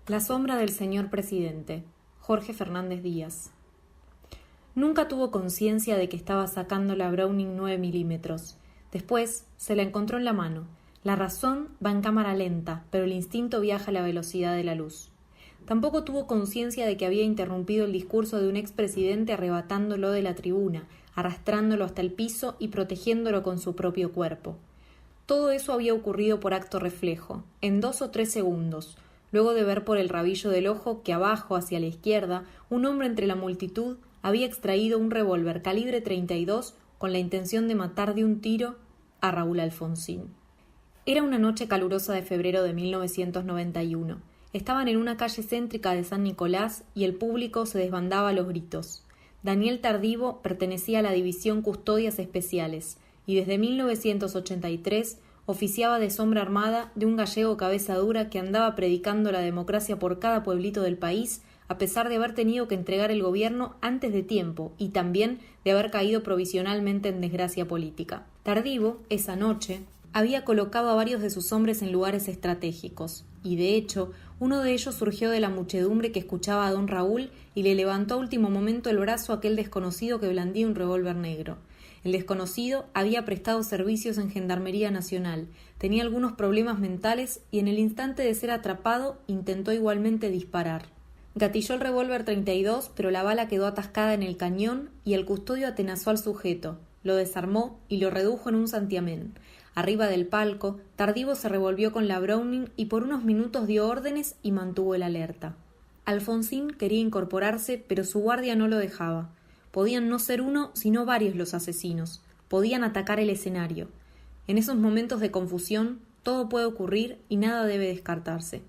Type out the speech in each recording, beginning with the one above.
La sombra del señor presidente, Jorge Fernández Díaz. Nunca tuvo conciencia de que estaba sacando la Browning 9 milímetros. Después se la encontró en la mano. La razón va en cámara lenta, pero el instinto viaja a la velocidad de la luz. Tampoco tuvo conciencia de que había interrumpido el discurso de un expresidente arrebatándolo de la tribuna, arrastrándolo hasta el piso y protegiéndolo con su propio cuerpo. Todo eso había ocurrido por acto reflejo, en 2 o 3 segundos, luego de ver por el rabillo del ojo que abajo, hacia la izquierda, un hombre entre la multitud había extraído un revólver calibre 32 con la intención de matar de un tiro a Raúl Alfonsín. Era una noche calurosa de febrero de 1991. Estaban en una calle céntrica de San Nicolás y el público se desbandaba a los gritos. Daniel Tardivo pertenecía a la División Custodias Especiales y desde 1983 oficiaba de sombra armada de un gallego cabeza dura que andaba predicando la democracia por cada pueblito del país, a pesar de haber tenido que entregar el gobierno antes de tiempo y también de haber caído provisionalmente en desgracia política. Tardivo, esa noche, había colocado a varios de sus hombres en lugares estratégicos, y de hecho, uno de ellos surgió de la muchedumbre que escuchaba a don Raúl y le levantó a último momento el brazo a aquel desconocido que blandía un revólver negro. El desconocido había prestado servicios en Gendarmería Nacional, tenía algunos problemas mentales y en el instante de ser atrapado intentó igualmente disparar. Gatilló el revólver 32, pero la bala quedó atascada en el cañón y el custodio atenazó al sujeto, lo desarmó y lo redujo en un santiamén. Arriba del palco, Tardivo se revolvió con la Browning y por unos minutos dio órdenes y mantuvo el alerta. Alfonsín quería incorporarse, pero su guardia no lo dejaba. Podían no ser uno, sino varios los asesinos. Podían atacar el escenario. En esos momentos de confusión, todo puede ocurrir y nada debe descartarse.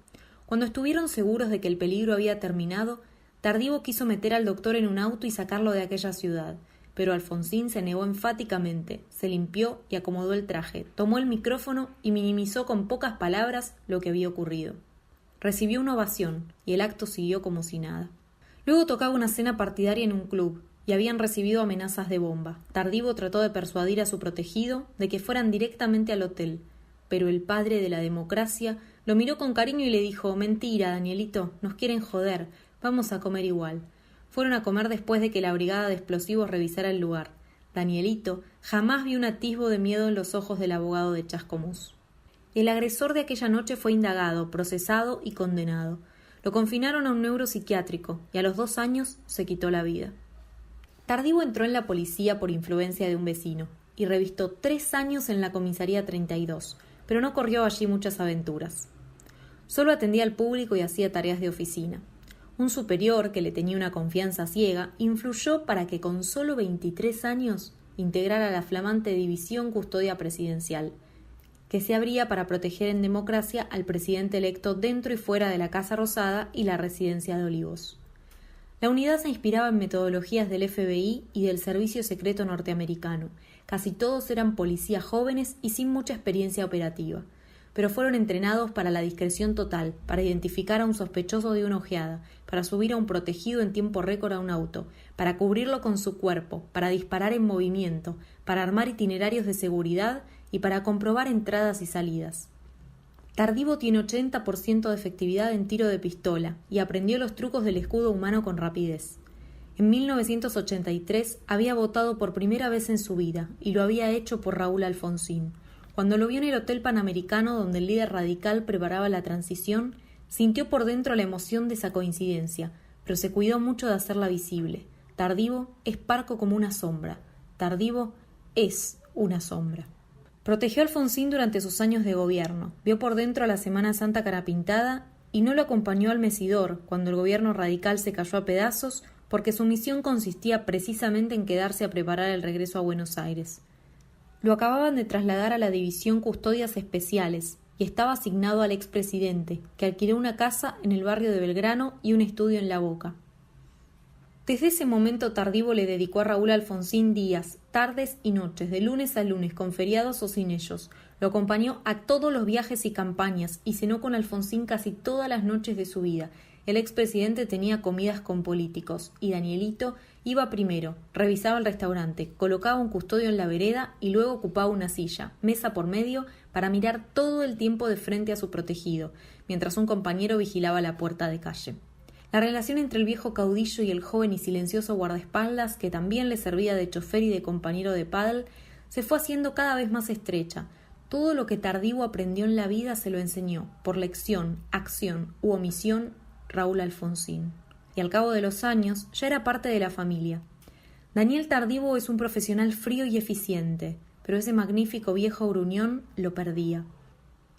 Cuando estuvieron seguros de que el peligro había terminado, Tardivo quiso meter al doctor en un auto y sacarlo de aquella ciudad. Pero Alfonsín se negó enfáticamente, se limpió y acomodó el traje, tomó el micrófono y minimizó con pocas palabras lo que había ocurrido. Recibió una ovación y el acto siguió como si nada. Luego tocaba una cena partidaria en un club y habían recibido amenazas de bomba. Tardivo trató de persuadir a su protegido de que fueran directamente al hotel, pero el padre de la democracia lo miró con cariño y le dijo: «Mentira, Danielito, nos quieren joder, vamos a comer igual». Fueron a comer después de que la brigada de explosivos revisara el lugar. Danielito jamás vio un atisbo de miedo en los ojos del abogado de Chascomús. El agresor de aquella noche fue indagado, procesado y condenado. Lo confinaron a un neuropsiquiátrico y a los 2 años se quitó la vida. Tardivo entró en la policía por influencia de un vecino y revistó 3 años en la comisaría 32, pero no corrió allí muchas aventuras. Solo atendía al público y hacía tareas de oficina. Un superior, que le tenía una confianza ciega, influyó para que con solo 23 años integrara la flamante División Custodia Presidencial, que se abría para proteger en democracia al presidente electo dentro y fuera de la Casa Rosada y la Residencia de Olivos. La unidad se inspiraba en metodologías del FBI y del Servicio Secreto norteamericano. Casi todos eran policías jóvenes y sin mucha experiencia operativa, pero fueron entrenados para la discreción total, para identificar a un sospechoso de una ojeada, para subir a un protegido en tiempo récord a un auto, para cubrirlo con su cuerpo, para disparar en movimiento, para armar itinerarios de seguridad y para comprobar entradas y salidas. Tardivo tiene 80% de efectividad en tiro de pistola y aprendió los trucos del escudo humano con rapidez. En 1983 había votado por primera vez en su vida y lo había hecho por Raúl Alfonsín. Cuando lo vio en el Hotel Panamericano, donde el líder radical preparaba la transición, sintió por dentro la emoción de esa coincidencia, pero se cuidó mucho de hacerla visible. Tardivo es parco como una sombra. Tardivo es una sombra. Protegió a Alfonsín durante sus años de gobierno, vio por dentro a la Semana Santa carapintada y no lo acompañó al Mesidor cuando el gobierno radical se cayó a pedazos, porque su misión consistía precisamente en quedarse a preparar el regreso a Buenos Aires. Lo acababan de trasladar a la División Custodias Especiales y estaba asignado al expresidente, que alquiló una casa en el barrio de Belgrano y un estudio en La Boca. Desde ese momento Tardivo le dedicó a Raúl Alfonsín días, tardes y noches, de lunes a lunes, con feriados o sin ellos. Lo acompañó a todos los viajes y campañas y cenó con Alfonsín casi todas las noches de su vida. El expresidente tenía comidas con políticos y Danielito iba primero, revisaba el restaurante, colocaba un custodio en la vereda y luego ocupaba una silla, mesa por medio, para mirar todo el tiempo de frente a su protegido, mientras un compañero vigilaba la puerta de calle. La relación entre el viejo caudillo y el joven y silencioso guardaespaldas, que también le servía de chofer y de compañero de paddle, se fue haciendo cada vez más estrecha. Todo lo que Tardivo aprendió en la vida se lo enseñó, por lección, acción u omisión, Raúl Alfonsín. Y al cabo de los años ya era parte de la familia. Daniel Tardivo es un profesional frío y eficiente, pero ese magnífico viejo gruñón lo perdía.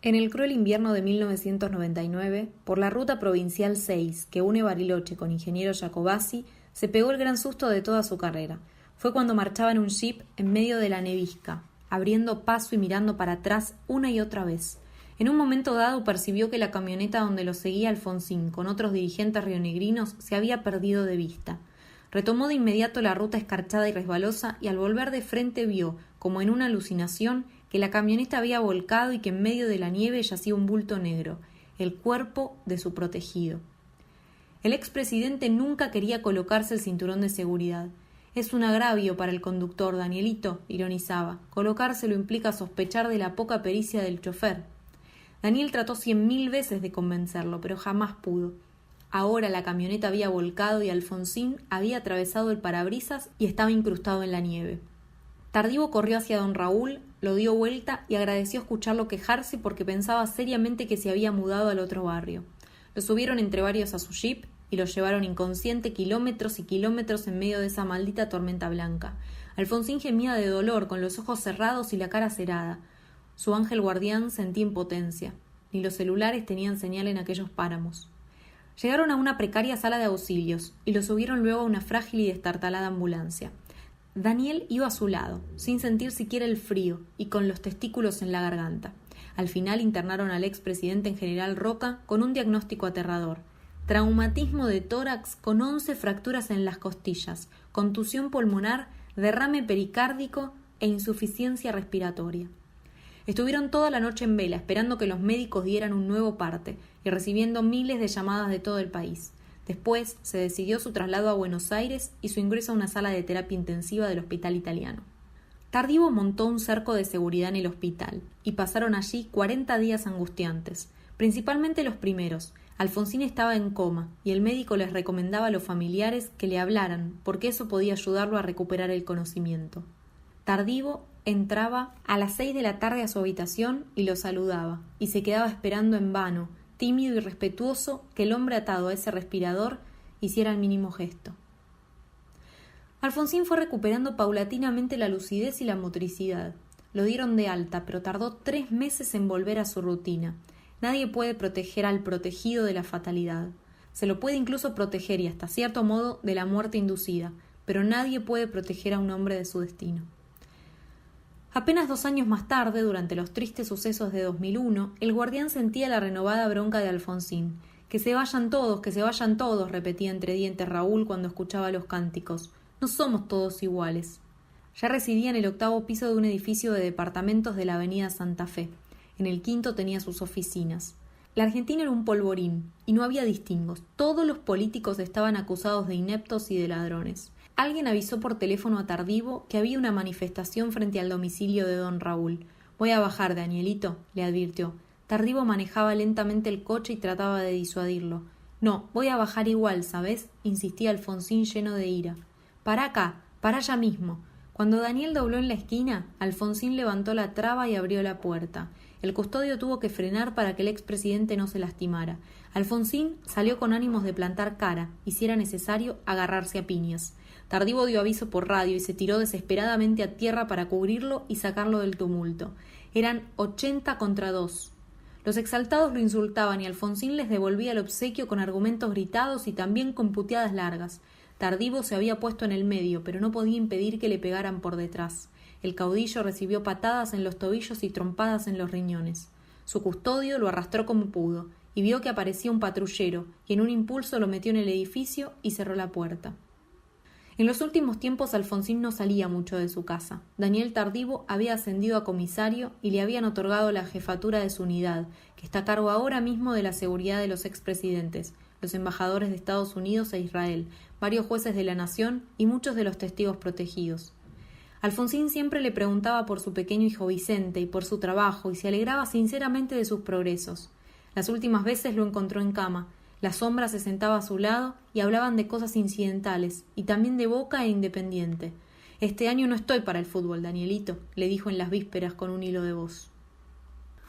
En el cruel invierno de 1999, por la ruta provincial 6 que une Bariloche con Ingeniero Jacobacci, se pegó el gran susto de toda su carrera. Fue cuando marchaba en un jeep en medio de la nevisca, abriendo paso y mirando para atrás una y otra vez. En un momento dado percibió que la camioneta donde lo seguía Alfonsín con otros dirigentes rionegrinos se había perdido de vista. Retomó de inmediato la ruta escarchada y resbalosa y al volver de frente vio, como en una alucinación, que la camioneta había volcado y que en medio de la nieve yacía un bulto negro, el cuerpo de su protegido. El expresidente nunca quería colocarse el cinturón de seguridad. Es un agravio para el conductor, Danielito, ironizaba. Colocárselo implica sospechar de la poca pericia del chofer. Daniel trató 100.000 veces de convencerlo, pero jamás pudo. Ahora la camioneta había volcado y Alfonsín había atravesado el parabrisas y estaba incrustado en la nieve. Tardivo corrió hacia don Raúl, lo dio vuelta y agradeció escucharlo quejarse porque pensaba seriamente que se había mudado al otro barrio. Lo subieron entre varios a su jeep y lo llevaron inconsciente kilómetros y kilómetros en medio de esa maldita tormenta blanca. Alfonsín gemía de dolor, con los ojos cerrados y la cara cerada. Su ángel guardián sentía impotencia. Ni los celulares tenían señal en aquellos páramos. Llegaron a una precaria sala de auxilios y lo subieron luego a una frágil y destartalada ambulancia. Daniel iba a su lado, sin sentir siquiera el frío y con los testículos en la garganta. Al final internaron al expresidente en General Roca con un diagnóstico aterrador: traumatismo de tórax con 11 fracturas en las costillas, contusión pulmonar, derrame pericárdico e insuficiencia respiratoria. Estuvieron toda la noche en vela, esperando que los médicos dieran un nuevo parte y recibiendo miles de llamadas de todo el país. Después se decidió su traslado a Buenos Aires y su ingreso a una sala de terapia intensiva del Hospital Italiano. Tardivo montó un cerco de seguridad en el hospital y pasaron allí 40 días angustiantes, principalmente los primeros. Alfonsín estaba en coma y el médico les recomendaba a los familiares que le hablaran porque eso podía ayudarlo a recuperar el conocimiento. Tardivo entraba a las 6 de la tarde a su habitación y lo saludaba, y se quedaba esperando en vano, tímido y respetuoso, que el hombre atado a ese respirador hiciera el mínimo gesto. Alfonsín fue recuperando paulatinamente la lucidez y la motricidad. Lo dieron de alta, pero tardó 3 meses en volver a su rutina. Nadie puede proteger al protegido de la fatalidad. Se lo puede incluso proteger, y hasta cierto modo, de la muerte inducida, pero nadie puede proteger a un hombre de su destino. Apenas 2 años más tarde, durante los tristes sucesos de 2001, el guardián sentía la renovada bronca de Alfonsín. Que se vayan todos, repetía entre dientes Raúl cuando escuchaba los cánticos. No somos todos iguales. Ya residía en el 8º piso de un edificio de departamentos de la avenida Santa Fe. En el 5º tenía sus oficinas. La Argentina era un polvorín, y no había distingos. Todos los políticos estaban acusados de ineptos y de ladrones. Alguien avisó por teléfono a Tardivo que había una manifestación frente al domicilio de don Raúl. «Voy a bajar, Danielito», le advirtió. Tardivo manejaba lentamente el coche y trataba de disuadirlo. «No, voy a bajar igual, ¿sabes?», insistía Alfonsín lleno de ira. «Pará acá, pará ya mismo». Cuando Daniel dobló en la esquina, Alfonsín levantó la traba y abrió la puerta. El custodio tuvo que frenar para que el expresidente no se lastimara. Alfonsín salió con ánimos de plantar cara y, si era necesario, agarrarse a piñas. Tardivo dio aviso por radio y se tiró desesperadamente a tierra para cubrirlo y sacarlo del tumulto. Eran 80 contra 2. Los exaltados lo insultaban y Alfonsín les devolvía el obsequio con argumentos gritados y también con puteadas largas. Tardivo se había puesto en el medio, pero no podía impedir que le pegaran por detrás. El caudillo recibió patadas en los tobillos y trompadas en los riñones. Su custodio lo arrastró como pudo, y vio que aparecía un patrullero, y en un impulso lo metió en el edificio y cerró la puerta. En los últimos tiempos Alfonsín no salía mucho de su casa. Daniel Tardivo había ascendido a comisario y le habían otorgado la jefatura de su unidad, que está a cargo ahora mismo de la seguridad de los expresidentes, los embajadores de Estados Unidos e Israel, varios jueces de la nación y muchos de los testigos protegidos. Alfonsín siempre le preguntaba por su pequeño hijo Vicente y por su trabajo, y se alegraba sinceramente de sus progresos. Las últimas veces lo encontró en cama. La Sombra se sentaba a su lado y hablaban de cosas incidentales, y también de Boca e Independiente. «Este año no estoy para el fútbol, Danielito», le dijo en las vísperas con un hilo de voz.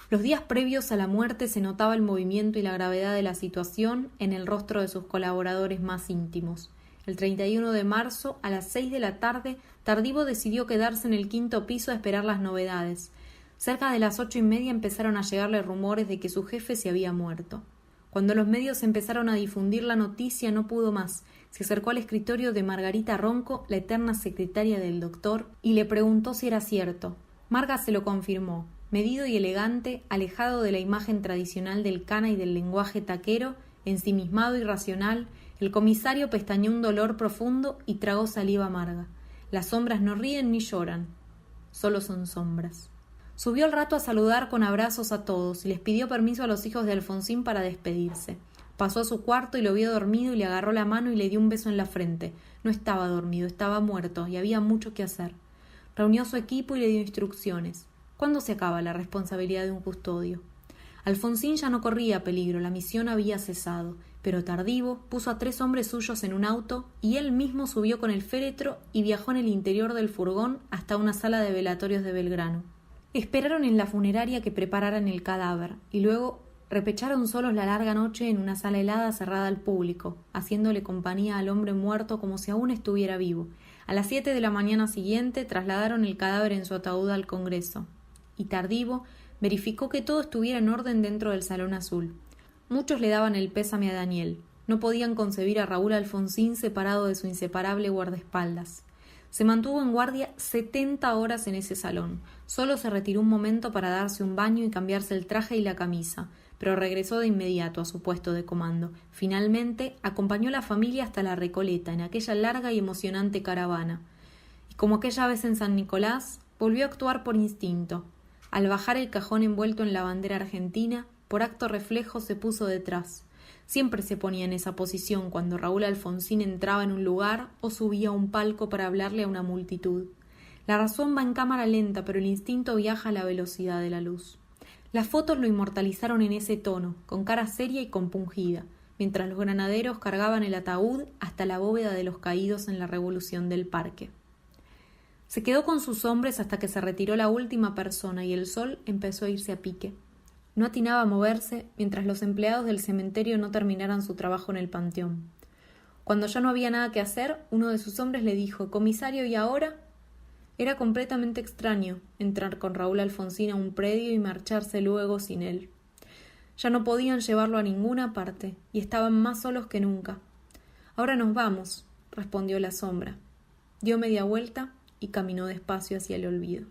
Los días previos a la muerte se notaba el movimiento y la gravedad de la situación en el rostro de sus colaboradores más íntimos. El 31 de marzo, a las 6 de la tarde, Tardivo decidió quedarse en el 5º piso a esperar las novedades. Cerca de las 8:30 empezaron a llegarle rumores de que su jefe se había muerto. Cuando los medios empezaron a difundir la noticia, no pudo más. Se acercó al escritorio de Margarita Ronco, la eterna secretaria del doctor, y le preguntó si era cierto. Marga se lo confirmó. Medido y elegante, alejado de la imagen tradicional del cana y del lenguaje taquero, ensimismado y racional, el comisario pestañeó un dolor profundo y tragó saliva amarga. Las sombras no ríen ni lloran, solo son sombras. Subió al rato a saludar con abrazos a todos y les pidió permiso a los hijos de Alfonsín para despedirse. Pasó a su cuarto y lo vio dormido y le agarró la mano y le dio un beso en la frente. No estaba dormido, estaba muerto y había mucho que hacer. Reunió a su equipo y le dio instrucciones. ¿Cuándo se acaba la responsabilidad de un custodio? Alfonsín ya no corría peligro, la misión había cesado, pero Tardivo puso a 3 hombres suyos en un auto y él mismo subió con el féretro y viajó en el interior del furgón hasta una sala de velatorios de Belgrano. Esperaron en la funeraria que prepararan el cadáver y luego repecharon solos la larga noche en una sala helada cerrada al público, haciéndole compañía al hombre muerto como si aún estuviera vivo. A las 7 de la mañana siguiente trasladaron el cadáver en su ataúd al Congreso y Tardivo verificó que todo estuviera en orden dentro del Salón Azul. Muchos le daban el pésame a Daniel. No podían concebir a Raúl Alfonsín separado de su inseparable guardaespaldas. Se mantuvo en guardia 70 horas en ese salón. Solo se retiró un momento para darse un baño y cambiarse el traje y la camisa, pero regresó de inmediato a su puesto de comando. Finalmente, acompañó a la familia hasta la Recoleta, en aquella larga y emocionante caravana. Y como aquella vez en San Nicolás, volvió a actuar por instinto. Al bajar el cajón envuelto en la bandera argentina, por acto reflejo se puso detrás. Siempre se ponía en esa posición cuando Raúl Alfonsín entraba en un lugar o subía a un palco para hablarle a una multitud. La razón va en cámara lenta, pero el instinto viaja a la velocidad de la luz. Las fotos lo inmortalizaron en ese tono, con cara seria y compungida, mientras los granaderos cargaban el ataúd hasta la bóveda de los caídos en la Revolución del Parque. Se quedó con sus hombres hasta que se retiró la última persona y el sol empezó a irse a pique. No atinaba a moverse mientras los empleados del cementerio no terminaran su trabajo en el panteón. Cuando ya no había nada que hacer, uno de sus hombres le dijo: «¿Comisario, y ahora?». Era completamente extraño entrar con Raúl Alfonsín a un predio y marcharse luego sin él. Ya no podían llevarlo a ninguna parte y estaban más solos que nunca. «Ahora nos vamos», respondió la sombra. Dio media vuelta y caminó despacio hacia el olvido.